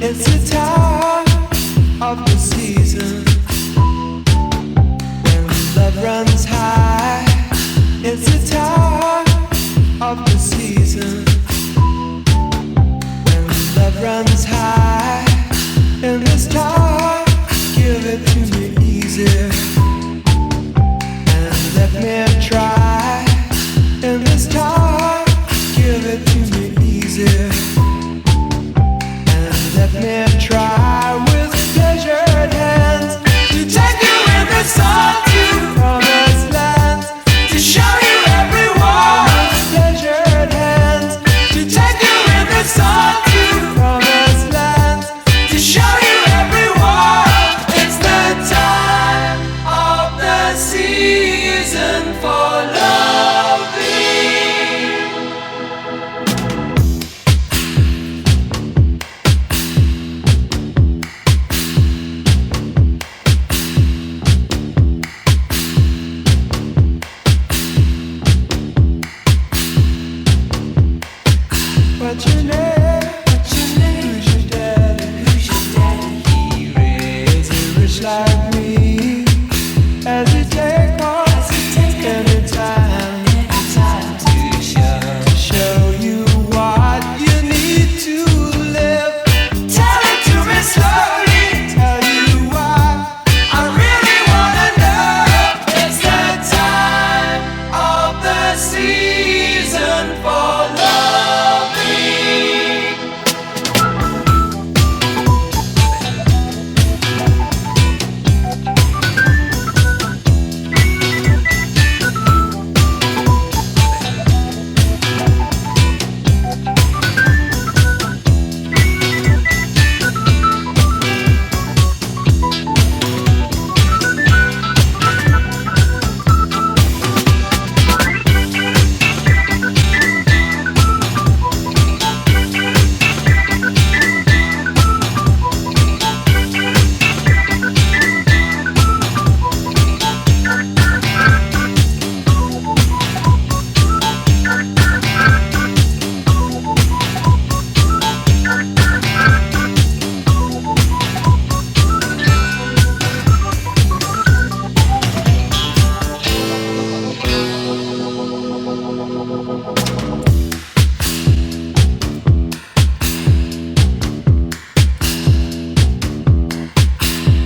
It's the time of the season when love runs high. It's the time of the season when love runs high. And this time, give it to me easy and let me try. And this time, give it to me easy. Let me try with pleasured hands to take you in the sun to promised lands, to show you everyone with pleasured hands, to take you in the sun to promised lands, to show you everyone. It's the time of the season for loving. What's your name? Who's your daddy? He is rich like me. As he take off anytime to show you what you need to live. Tell it to me slowly. Tell you why I really wanna know. It's the time of the season for love.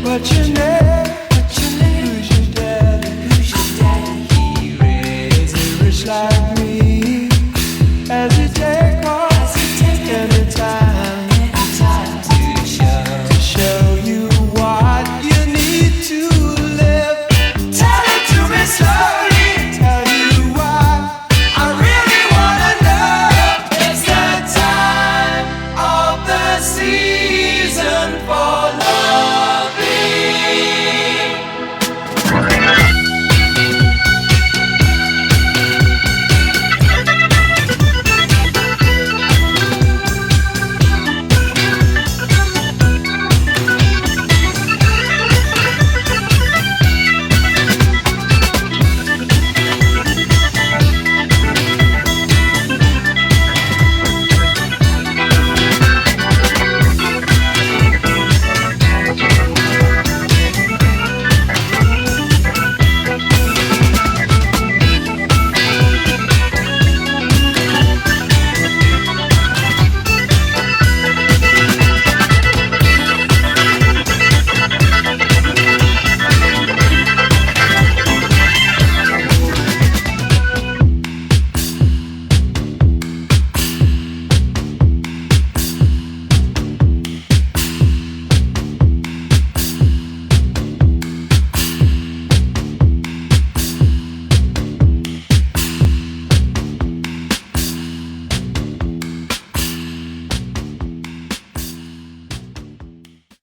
But you